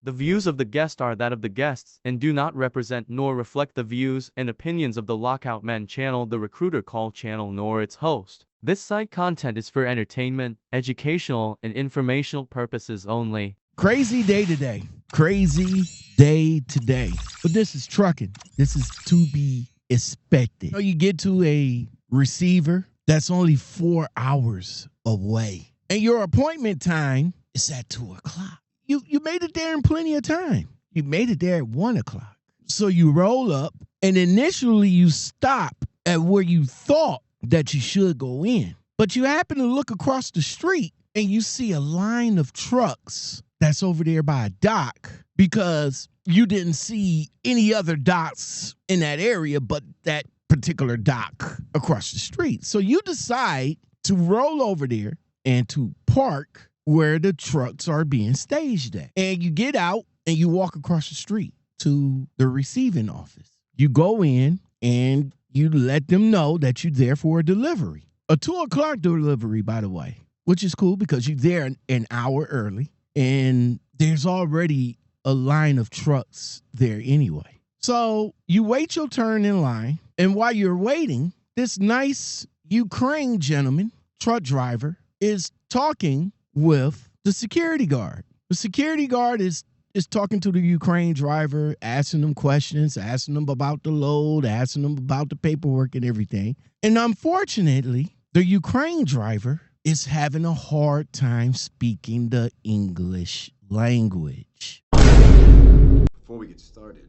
The views of the guest are that of the guests and do not represent nor reflect the views and opinions of the Lockoutmen channel, the Recruiter Call channel, nor its host. This site content is for entertainment, educational, and informational purposes only. Crazy day today. Crazy day today. But this is trucking. This is to be expected. You get to a receiver that's only 4 hours away, and your appointment time is at 2 o'clock. You made it there in plenty of time. You made it there at 1 o'clock. So you roll up, and initially you stop at where you thought that you should go in. But you happen to look across the street, and you see a line of trucks that's over there by a dock because you didn't see any other docks in that area but that particular dock across the street. So you decide to roll over there and to park where the trucks are being staged at. And you get out and you walk across the street to the receiving office. You go in and you let them know that you're there for a delivery. A 2 o'clock delivery, by the way, which is cool because you're there an hour early and there's already a line of trucks there anyway. So you wait your turn in line, and while you're waiting, this nice Ukraine gentleman, truck driver, is talking with the security guard. The security guard is talking to the Ukraine driver, asking them questions, asking them about the load, asking them about the paperwork and everything. And unfortunately, the Ukraine driver is having a hard time speaking the English language. Before we get started,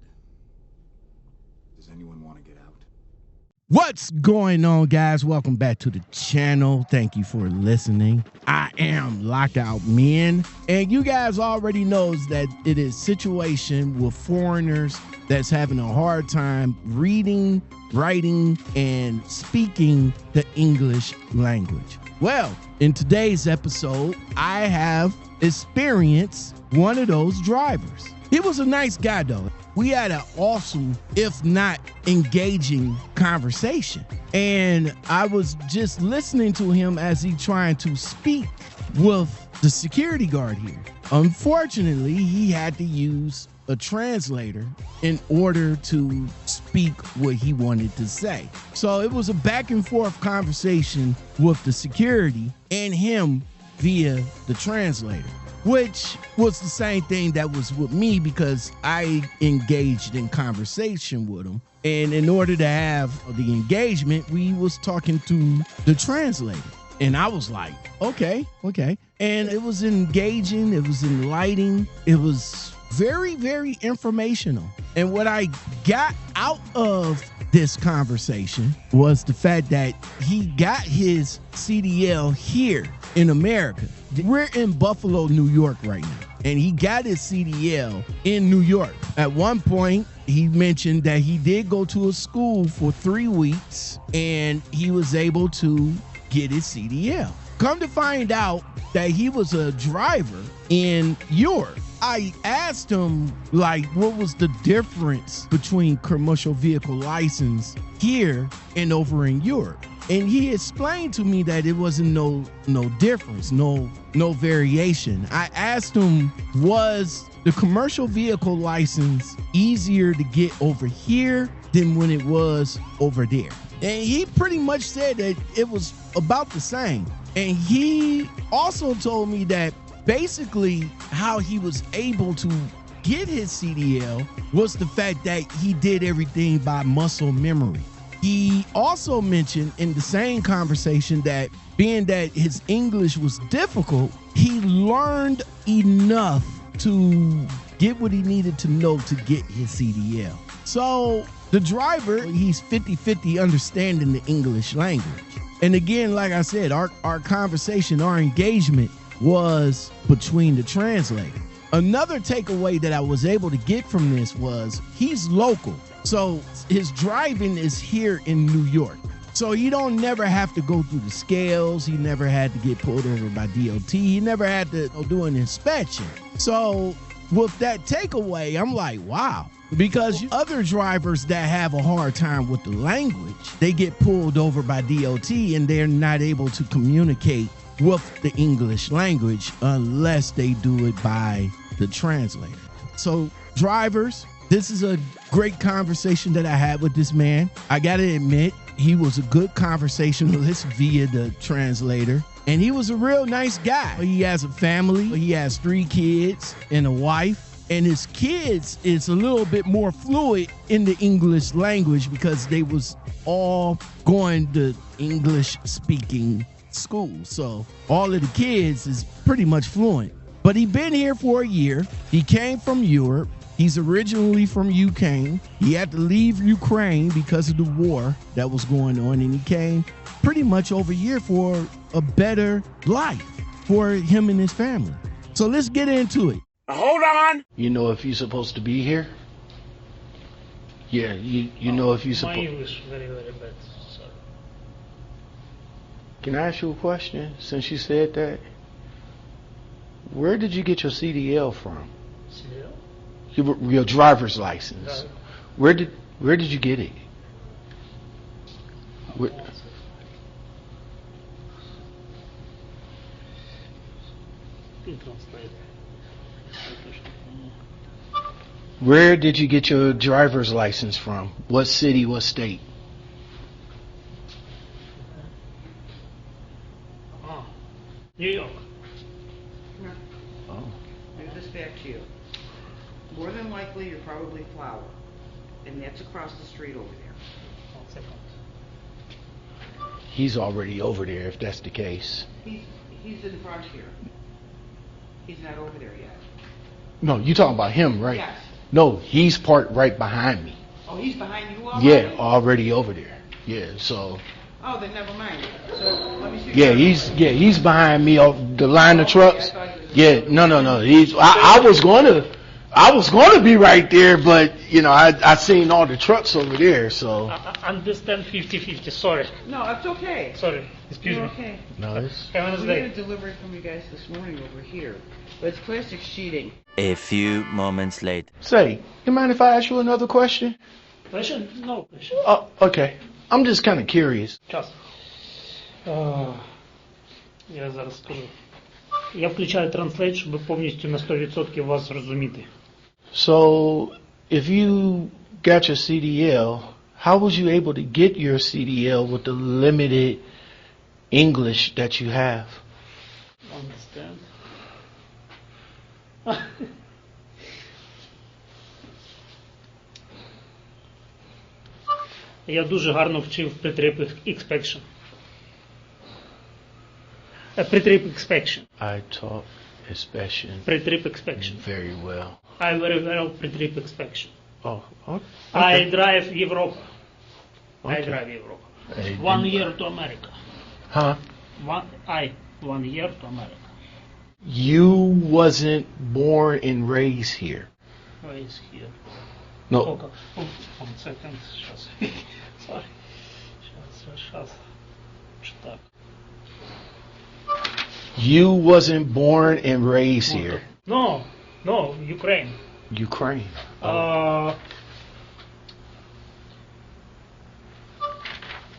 does anyone want to get out? What's going on, guys? Welcome back to the channel. Thank you for listening. I am Lockout Men, and you guys already knows that it is situation with foreigners that's having a hard time reading, writing, and speaking the English language. Well, in today's episode, I have experienced one of those drivers. He was a nice guy, though. We had an awesome, if not engaging, conversation. And I was just listening to him as he trying to speak with the security guard here. Unfortunately, he had to use a translator in order to speak what he wanted to say. So it was a back and forth conversation with the security and him via the translator, which was the same thing that was with me because I engaged in conversation with him. And in order to have the engagement, we was talking to the translator. And I was like, okay. And it was engaging. It was enlightening. It was very, very informational. And what I got out of this conversation was the fact that he got his CDL here in America. We're in Buffalo, New York right now, and he got his CDL in New York. At one point, he mentioned that he did go to a school for 3 weeks, and he was able to get his CDL. Come to find out that he was a driver in Europe. I asked him, what was the difference between commercial vehicle license here and over in Europe? And he explained to me that it wasn't no difference, no variation. I asked him, was the commercial vehicle license easier to get over here than when it was over there? And he pretty much said that it was about the same. And he also told me that basically how he was able to get his CDL was the fact that he did everything by muscle memory. He also mentioned in the same conversation that being that his English was difficult, he learned enough to get what he needed to know to get his CDL. So the driver, he's 50-50 understanding the English language. And again, like I said, our conversation, our engagement was between the translator. Another takeaway that I was able to get from this was he's local. So his driving is here in New York. So he don't never have to go through the scales. He never had to get pulled over by DOT. He never had to do an inspection. So with that takeaway, I'm like, wow. Because other drivers that have a hard time with the language, they get pulled over by DOT and they're not able to communicate with the English language unless they do it by the translator. So drivers, this is a great conversation that I had with this man. I got to admit, he was a good conversationalist via the translator. And he was a real nice guy. He has a family. He has 3 kids and a wife. And his kids is a little bit more fluid in the English language because they was all going to English speaking school. So all of the kids is pretty much fluent. But he been here for a year. He came from Europe. He's originally from Ukraine. He had to leave Ukraine because of the war that was going on. And he came pretty much over here for a better life for him and his family. So let's get into it. Hold on. You know if you're supposed to be here? Yeah, you know if you're supposed... My English very, very bad. Sorry. Can I ask you a question since you said that? Where did you get your CDL from? CDL? Your driver's license. Where did you get it? Where, where did you get your driver's license from? What city, what state? New York. Oh. Bring this back to you. More than likely, you're probably Flower, and that's across the street over there. He's already over there if that's the case. He's in front here. He's not over there yet. No, you talking about him, right? Yes. No, he's parked right behind me. Oh, he's behind you already? Yeah, already over there. Yeah, so... Oh, then never mind. So let me see. He's behind me on the line of trucks. Okay, No. I was gonna be right there, but you know, I seen all the trucks over there, so. I understand 50-50, sorry. No, it's okay. Sorry, excuse You're me. okay. No, it's. Have a nice We had day. a delivery from you guys this morning over here, but it's plastic sheeting. A few moments later. Say, you mind if I ask you another question? Question? No question. Oh, okay. I'm just kind of curious. Час. Я зараз скажу. Я включаю транслейт, щоб повністю на 100% вас зрозуміти. So, if you got your CDL, how was you able to get your CDL with the limited English that you have? Understand? Я дуже гарно вчив pre-trip inspection. Pre-trip inspection. I taught inspection Pre-trip inspection. very well. I very well pre-trip inspection. Oh, okay. I drive Europe. I Okay. drive Europe. Hey, 1 year to America. Huh? 1 year to America. You wasn't born and raised here. Where is here? No. Okay. Oh, 1 second. Сейчас. Sorry. Сейчас. Что так? You wasn't born and raised here. No, Ukraine. Ukraine.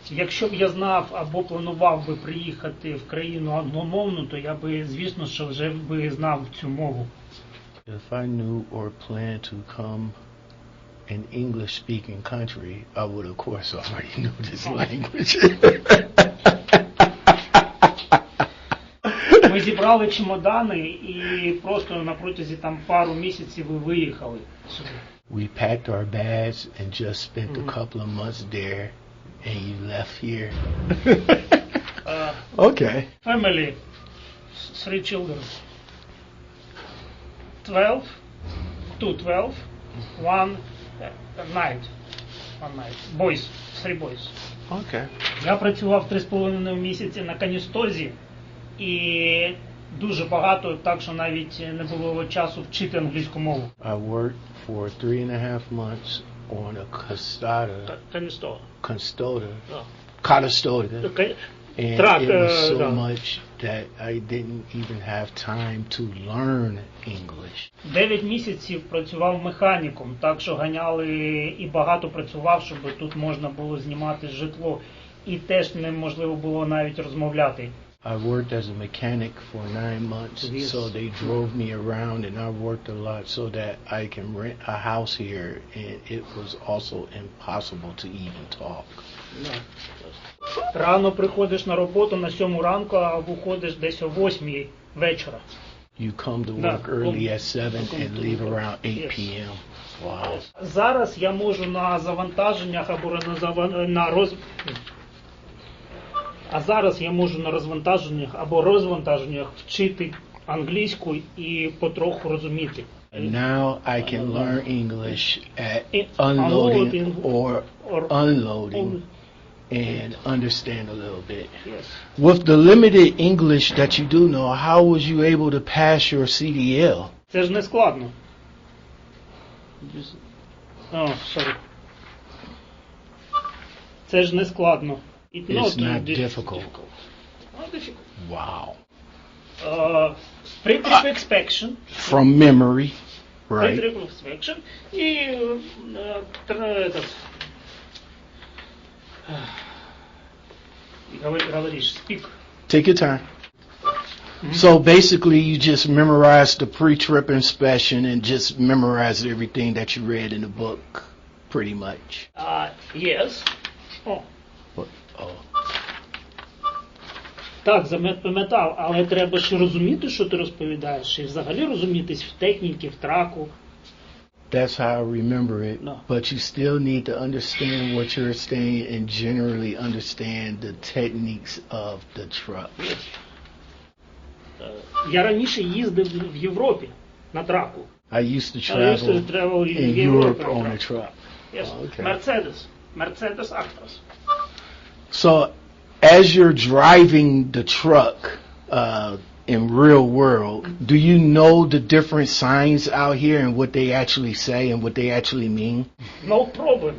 Якщо б я знав або планував би приїхати в країну англомовну, то я би, звісно, що вже би знав цю мову. If I knew or planned to come an English-speaking country, I would, of course, already know this language. Ми зібрали чемодани і просто на протязі там пару місяців і виїхали сюди. We packed our bags and just spent a couple of months there, and you left here. Okay. Family, 3 children. 12, 1 night. Boys, 3 boys. Okay. Я працював 3,5 місяці на каністозі і дуже багато, так що навіть не було часу вчити англійську мову. I worked for 3.5 months on a Каністоза. Cottostoda. And Truck, it was so да. much that I didn't even have time to learn English. 9 місяців працював механіком, так що ганяли і багато працював, щоб тут можна було знімати житло. І теж неможливо було навіть розмовляти. I worked as a mechanic for 9 months, Yes. so they drove me around, and I worked a lot so that I can rent a house here, and it was also impossible to even talk. Рано приходиш на роботу на 7 ранку, а виходиш десь о 8 вечора. You come to Да. work early at 7 Come and to leave work. around 8 Yes. p.m. Wow. Зараз я можу на завантаженнях або на розвантаженнях або розвантаженнях вчити англійську і потроху розуміти. And now I can learn English at It- unloading or or unloading and understand a little bit. Yes. With the limited English that you do know, how was you able to pass your CDL? Це ж не складно. Sorry. Це ж не складно. It's not difficult. Not difficult. Wow. Pre-trip inspection. From memory, right? Pre-trip inspection. І говоришь, speak. Take your time. So basically, you just memorized the pre-trip inspection and just memorized everything that you read in the book, pretty much. Yes. What? Oh. Так, запам'ятав, але треба ж розуміти, що ти розповідаєш, і взагалі розумітись в техніці, в траку. That's how I remember it. No. But you still need to understand what you're saying and generally understand the techniques of the truck. Я раніше їздив в Європі на траку. I used to I used to travel travel in in Europe Europe on a truck. Yes. Okay. Mercedes Actros. So, as you're driving the truck in real world, do you know the different signs out here and what they actually say and what they actually mean? No problem.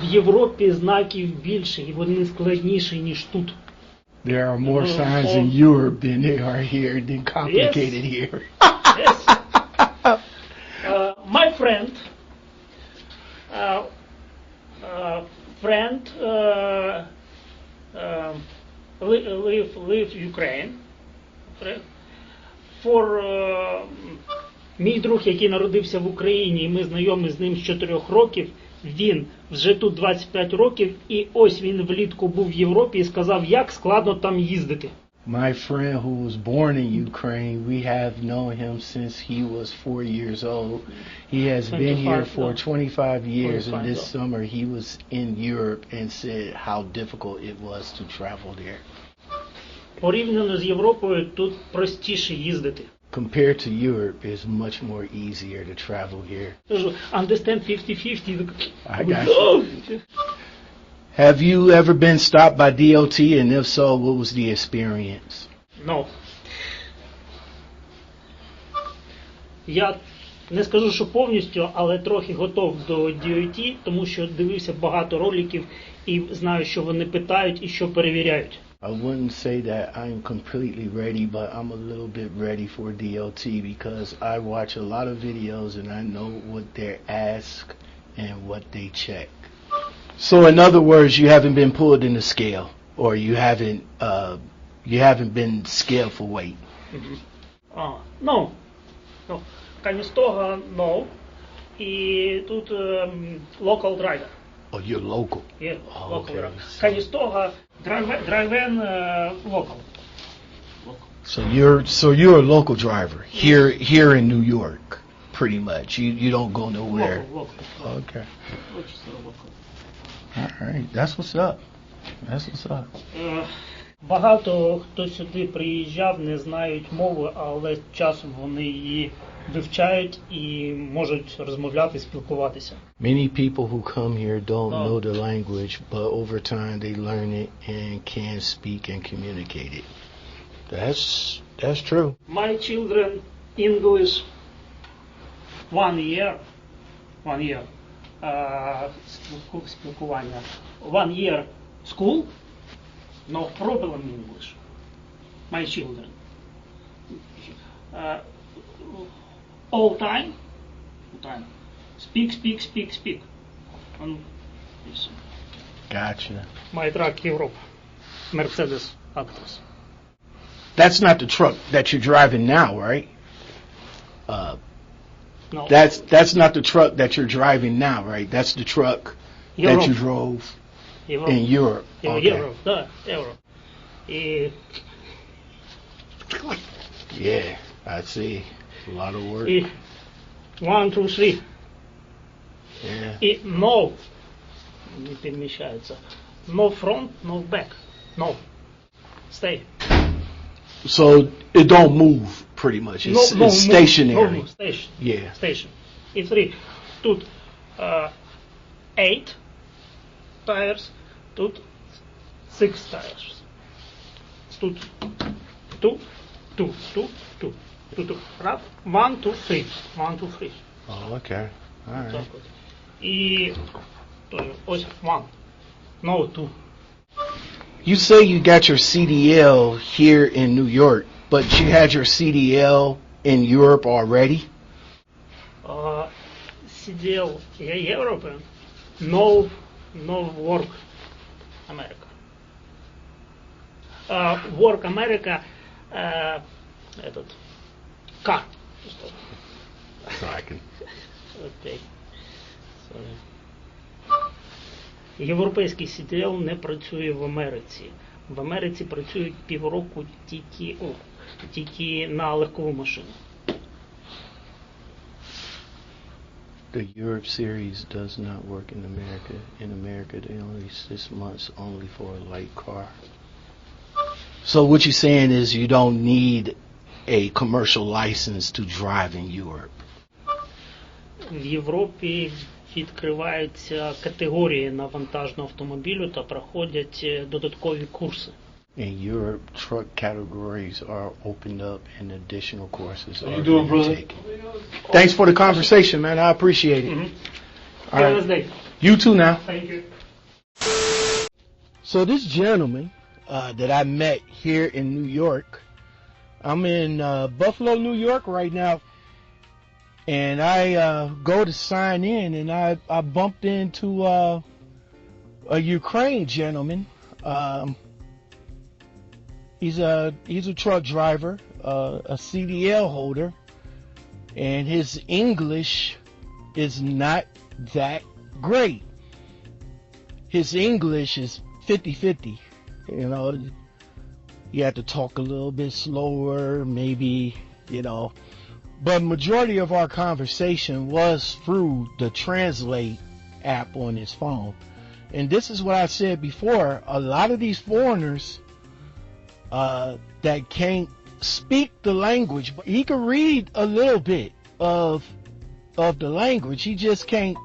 В Європі знаків більше, і вони складніші, ніж тут. There are more signs in Europe than they are here, than complicated here. Yes. My friend live Ukraine. Мій друг, який народився в Україні, і ми знайомі з ним з 4 років, він вже тут 25 років, і ось він влітку був в Європі і сказав, як складно там їздити. My friend who was born in Ukraine, we have known him since he was 4 years old. He has been here for 25 years, and this summer he was in Europe and said how difficult it was to travel there. Порівняно з Європою, тут простіше їздити. Compared to Europe, it's much more easier to travel here. Understand 50-50. I got you. Have you ever been stopped by DOT, and if so, what was the experience? No. Я не скажу, що повністю, але трохи готов до DOT, тому що дивився багато роликів і знаю, що вони питають і що перевіряють. I wouldn't say that I'm completely ready, but I'm a little bit ready for DOT because I watch a lot of videos and I know what they ask and what they check. So in other words, you haven't been pulled in the scale, or you haven't been scaled for weight. No. Каністога, no. І тут local driver. Oh, you're local. Yeah, Oh, local okay. driver. Каністога, driven local. So you're a local driver here in New York, pretty much. You don't go nowhere. Local. Okay. Local. All right. That's what's up. That's what's up. Багато хто сюди приїжджав, не знають мови, але часом вони її вивчають і можуть розмовляти, спілкуватися. Many people who come here don't know the language, but over time they learn it and can speak and communicate it. That's true. My children English 1 year. Спілкування. 1 year school. No problem English. My children. All time. Speak. Gotcha. My track Europe. Mercedes Actros. That's not the truck that you're driving now, right? No. That's not the truck that you're driving now, right? That's the truck Europe. that you drove Europe. in Europe. Okay. Europe, да, Europe. И... Yeah, I see. A lot of work. И 1, 2, 3. Yeah. И no. Не перемещается. No front, no back. No. Stay. So it don't move pretty much. It's stationary. No, station. Yeah. Station. И 3. Тут 8 tires. Тут 6 tires. Тут 2, 2, 2, 2. Тут раз. 1, 2, 3. 1, 2, 3. Oh, okay. All right. Так от. І ось 1. No, 2. You say you got your CDL here in New York, but you had your CDL in Europe already? CDL European. No work America. Work America этот car. So I can. Окей. Sorry. Європейський CDL не працює в Америці. В Америці працюють півроку тільки на легкову машину. The Europe series does not work in America. In America, they only 6 months only for a light car. So what you're saying is you don't need a commercial license to drive in Europe. В Європі відкриваються категорії на вантажну автомобілю та проходять додаткові курси. In Europe, truck categories are opened up and additional courses are doing, brother? taken. Thanks for the conversation, man. I appreciate it. All Have a nice right. day. You too now. Thank you. So this gentleman that I met here in New York, I'm in Buffalo, New York right now, and I go to sign in, and I bumped into a Ukraine gentleman. He's a truck driver, a CDL holder, and his English is not that great. His English is 50-50. You know, you have to talk a little bit slower, maybe, you know. But majority of our conversation was through the Translate app on his phone. And this is what I said before. A lot of these foreigners that can't speak the language, but he can read a little bit of the language. He just can't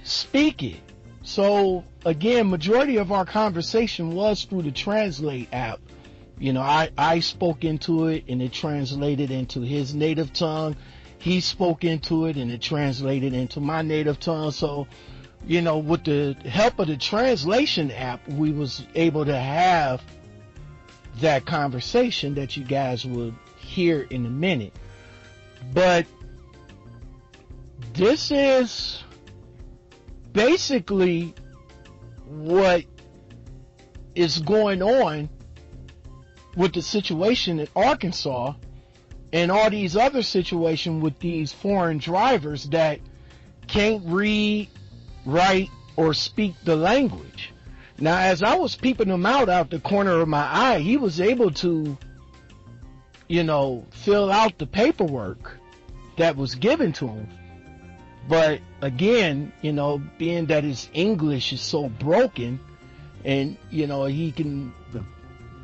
speak it. So again, majority of our conversation was through the Translate app. You know, I spoke into it and it translated into his native tongue. He spoke into it and it translated into my native tongue. So, you know, with the help of the translation app, we was able to have that conversation that you guys would hear in a minute. But this is basically what is going on with the situation in Arkansas and all these other situations with these foreign drivers that can't read, write, or speak the language. Now, as I was peeping him out the corner of my eye, he was able to, you know, fill out the paperwork that was given to him. But again, you know, being that his English is so broken and, you know, he can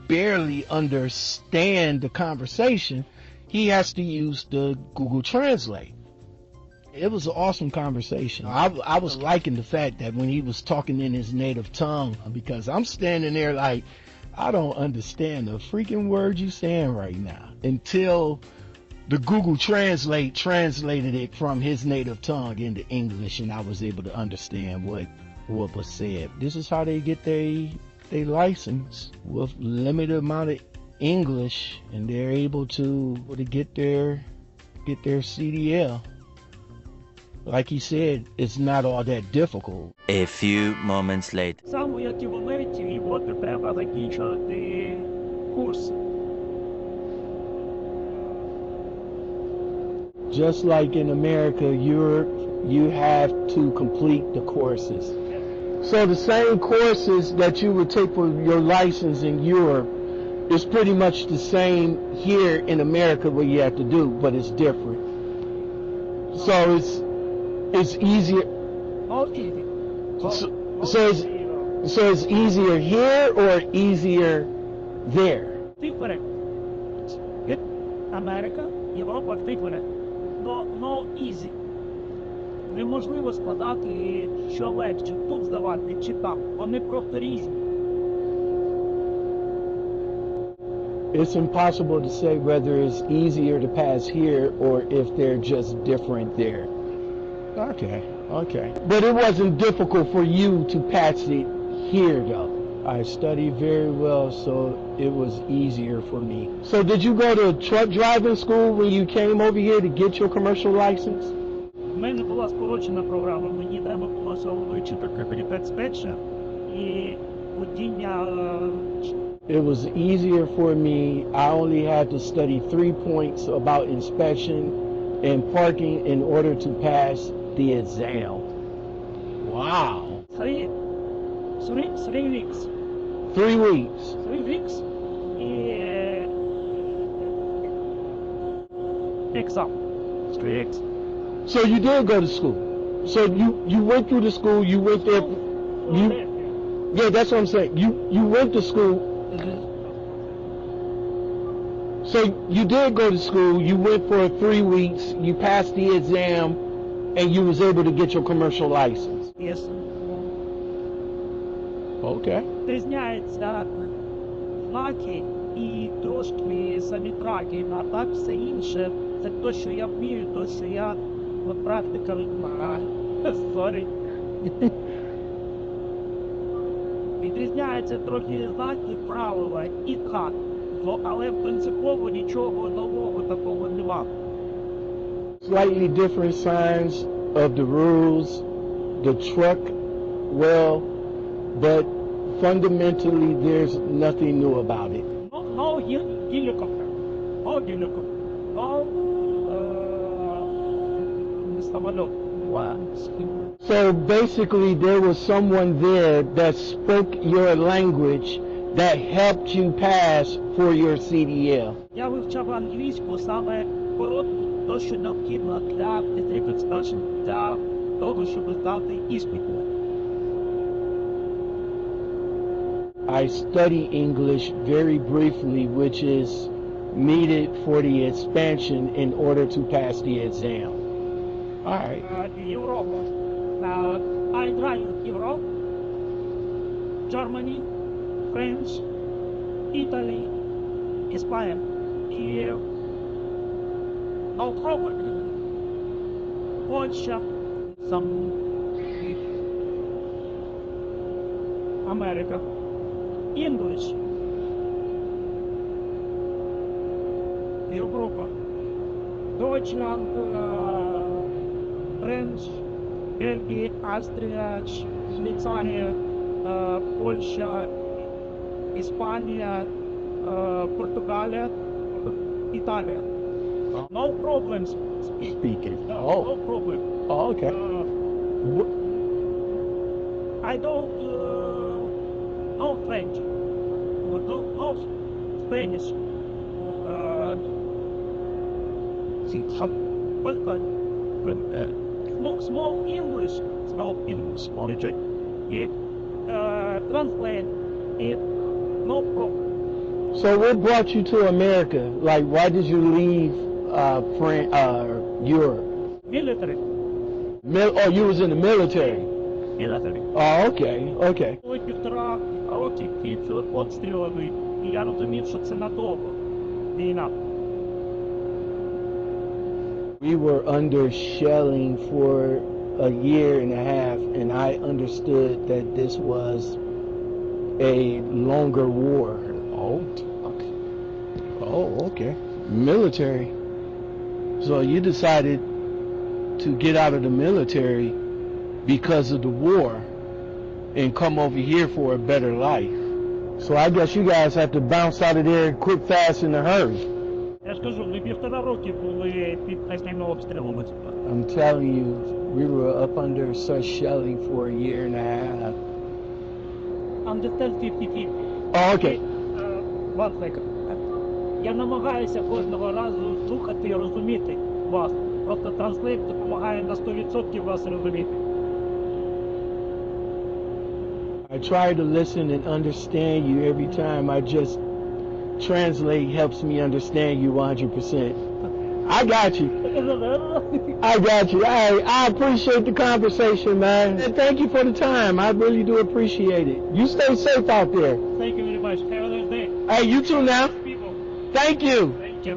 barely understand the conversation, he has to use the Google Translate. It was an awesome conversation. I was liking the fact that when he was talking in his native tongue, because I'm standing there like, I don't understand the freaking word you saying right now, until the Google Translate translated it from his native tongue into English, and I was able to understand what was said. This is how they get their license, with limited amount of English, and they're able to get their CDL. Like he said, it's not all that difficult. A few moments later. Саме як і в Америці, і от треба треба закінчувати курс. Just like in America, Europe, you have to complete the courses. So the same courses that you would take for your license in Europe is pretty much the same here in America what you have to do, but it's different. So it's easier. Okay. So it's easier here or easier there? Different. America, Європа different. No easy. Неможливо складати, що легше тут здавати чи там. Вони просто різні. It's impossible to say whether it's easier to pass here or if they're just different there. Okay. But it wasn't difficult for you to pass it here though. I studied very well, so it was easier for me. So did you go to truck driving school when you came over here to get your commercial license? У мене була скорочена програма, мені треба було вивчити капітальспечення і водіння. It was easier for me. I only had to study 3 points about inspection and parking in order to pass the exam. Wow. 3 weeks. 3 weeks. 3 weeks. Exam. 3 weeks. So you did go to school. So you went through the school, you went there. Yeah, that's what I'm saying. You went to school. So you did go to school, you went for 3 weeks, you passed the exam, and you was able to get your commercial license. Yes. Okay. Різняються знаки і трошки самі траки, а так все інше. Це те, що я вмію, те, що я практика вимагаю. Sorry. Відрізняються трохи знаки, правила і так. Але принципово нічого нового такого нема. Slightly different signs of the rules, the truck, well, but fundamentally there's nothing new about it. No helicopter. No helicopter. No самолет. So basically there was someone there that spoke your language that helped you pass for your CDL. Я вивчав англійську саме коротко, то, що необхідно для для того, щоб здати іспит. I study English very briefly, which is needed for the expansion in order to pass the exam. All right. Європа. I drive Europe, Germany, French, Italy, Spain. No problem. Польща, some America. English. Європа. Deutschland, French, Бельгія, Австрія, Швейцарія, Польща, Іспанія, Португалія, Італія. No problems Speaking. No problem. Oh, okay. I don't know French. No Spanish. Small English. Small English. Yeah. Translate it. No problem. So what brought you to America? Like, why did you leave Europe? Military. Oh, you was in the military. Military. Oh, okay. Півтора роки під обстрілами, і я розумів, що це надовго. Війна. We were under shelling for a year and a half, and I understood that this was a longer war. Okay. Military. So you decided to get out of the military because of the war and come over here for a better life. So I guess you guys have to bounce out of there quick, fast, in a hurry. Я ж кажу, ми 1,5 роки були під постійним обстрілом. I'm telling you, we were up under such shelling for a year and a half. Understand 50-50. Oh, okay. One second. Я намагаюся кожного разу слухати і розуміти вас. Просто транслейт допомагає на 100% вас розуміти. I try to listen and understand you every time. I just translate helps me understand you 100%. I got you. I got you. I appreciate the conversation, man. And thank you for the time. I really do appreciate it. You stay safe out there. Thank you very much. Have a nice day. Hey, you too now. People. Thank you. Thank you.